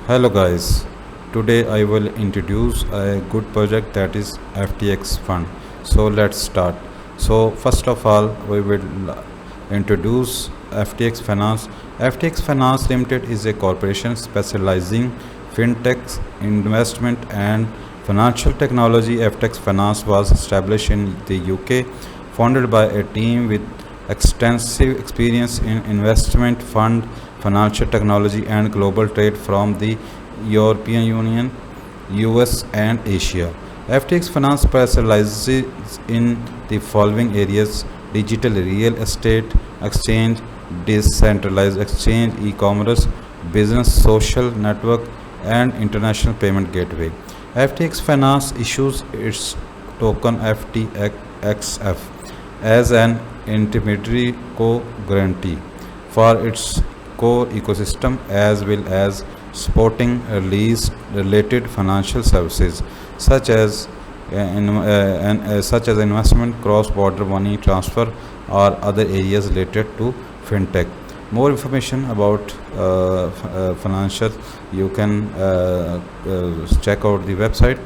Hello guys, today I will introduce a good project that is FTX fund. So let's start. So first of all we will introduce FTX Finance. FTX Finance Limited is a corporation specializing fintech investment and financial technology. FTX Finance was established in the UK, founded by a team with extensive experience in investment fund, financial technology and global trade from the European Union, US and Asia. FTX Finance specializes in the following areas: digital real estate exchange, decentralized exchange, e-commerce, business social network and international payment gateway. FTX Finance issues its token FTXF as an intermediary co-guarantee for its core ecosystem as well as supporting release related financial services such as such as investment, cross-border money transfer, or other areas related to fintech. More information about financial, you can check out the website.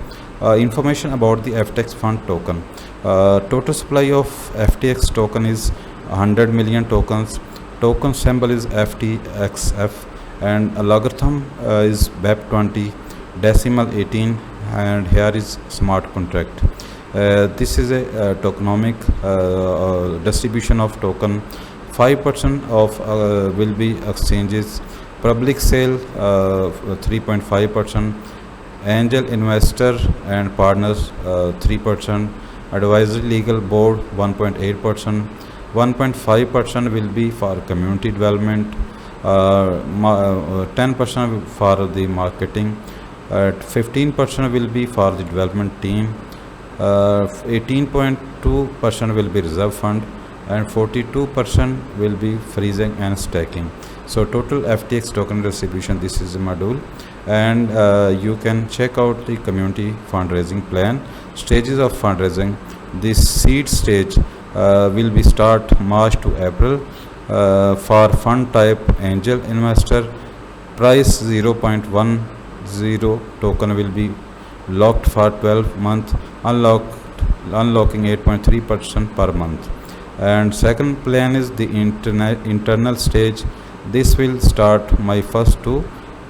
Information about the FTX fund token. Total supply of FTX token is 100 million tokens. Token symbol is FTXF and a logarithm is BEP20 decimal 18, and here is smart contract. This is a tokenomic distribution of token. 5% of will be exchanges, public sale 3.5%, angel investor and partners 3%, advisory legal board 1.8%, 1.5% will be for community development, 10% for the marketing, 15% will be for the development team, 18.2% will be reserve fund, and 42% will be freezing and stacking. So total FTX token distribution, this is a module, and you can check out the community fundraising plan. Stages of fundraising: this seed stage will be start March to April. For fund type angel investor, price 0.10 token will be locked for 12 months, unlocking 8.3% per month. And second plan is the internal stage. This will start May 1st to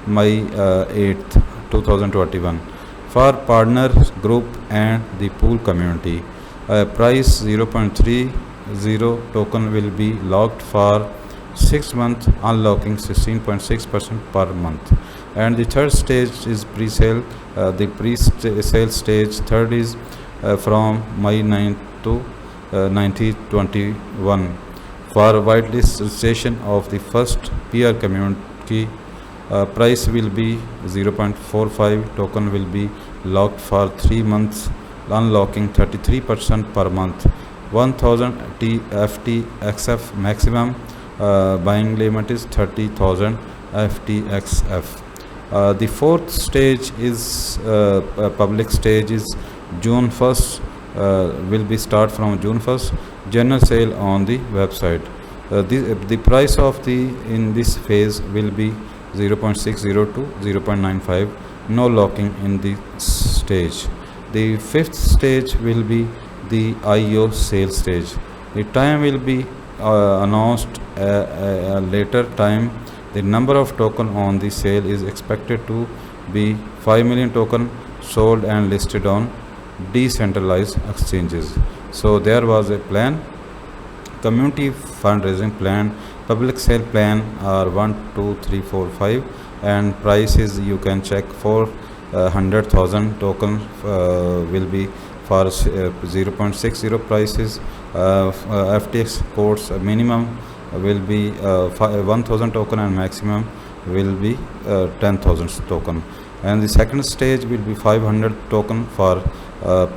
May 8th 2021 for partner group and the pool community. Price 0.30 token will be locked for 6 months, unlocking 16.6% per month. And the third stage is pre-sale. The pre-sale stage third is from May 9th to 2021 for whitelist registration of the first peer community. Price will be 0.45 token will be locked for 3 months, unlocking 33% per month. 1000 FTXF maximum buying limit is 30,000 FTXF. The fourth stage is public stage is June 1st, will be start from June 1st. General sale on the website. The price of the in this phase will be 0.60 to 0.95. No locking in the stage. The fifth stage will be the IO sale stage. The time will be announced a later time. The number of token on the sale is expected to be 5 million token sold and listed on decentralized exchanges. So there was a plan: community fundraising plan, public sale plan are 1 2 3 4 5, and prices you can check for 100,000 token will be for 0.60 prices. FTX quotes minimum will be 1000 token and maximum will be 10,000 token. And the second stage will be 500 token for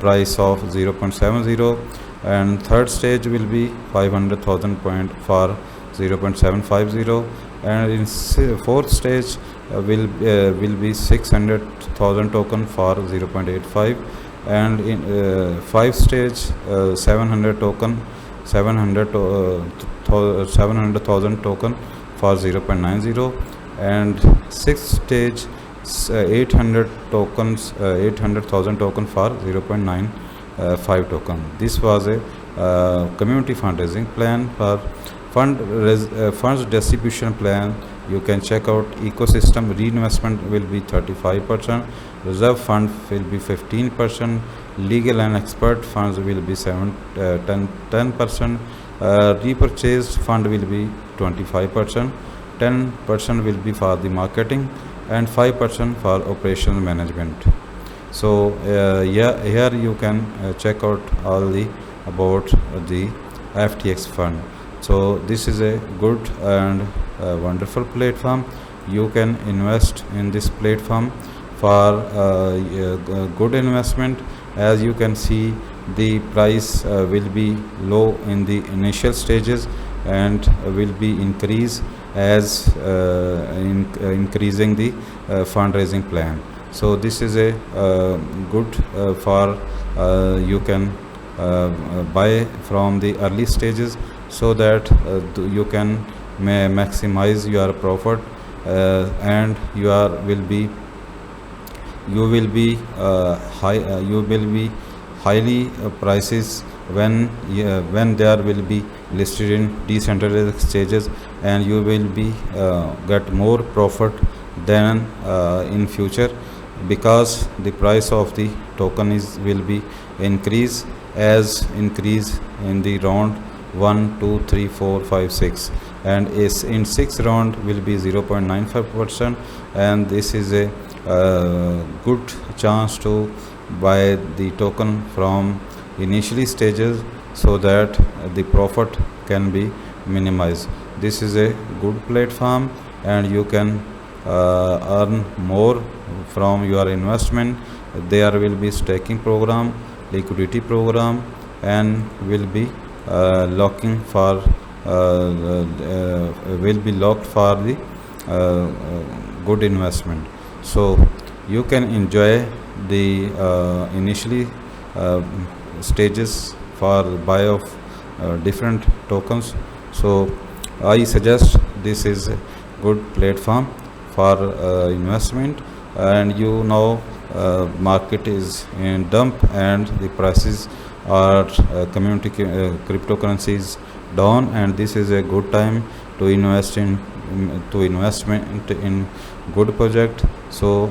price of 0.70, and third stage will be 500,000 point for 0.750, and in fourth stage will be 600,000 token for 0.85, and in five stage 700 token 700,000 token for 0.90, and sixth stage 800 tokens, 800,000 token for 0.95 token. This was a community fundraising plan for funds distribution plan. You can check out ecosystem. Reinvestment will be 35%, reserve fund will be 15%, legal and expert funds will be 10%, repurchased fund will be 25%, 10% will be for the marketing, and 5% for operational management. So yeah, here you can check out all the about the FTX fund. So this is a good and wonderful platform. You can invest in this platform for good investment. As you can see, the price will be low in the initial stages and will be increase as increasing the fundraising plan. So this is a good for you can buy from the early stages, so that you can maximize your profit, and you will be highly prices when there will be listed in decentralized exchanges, and you will be get more profit than in future, because the price of the token will be increase in the round 1, 2, 3, 4, 5, 6, and is in 6 round will be 0.95%, and this is a good chance to buy the token from initially stages, so that the profit can be minimized. This is a good platform, and you can earn more from your investment. There will be staking program, liquidity program, and will be locking for will be locked for the good investment. So you can enjoy the initially stages for buy of different tokens. So I suggest this is a good platform for investment, and you know market is in dump and the prices are cryptocurrencies down, and this is a good time to investment in good project. So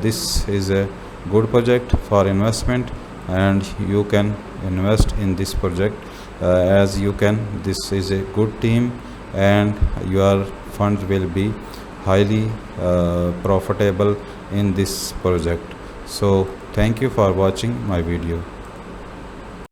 this is a good project for investment, and you can invest in this project as you can. This is a good team, and your funds will be highly profitable in this project. So thank you for watching my video.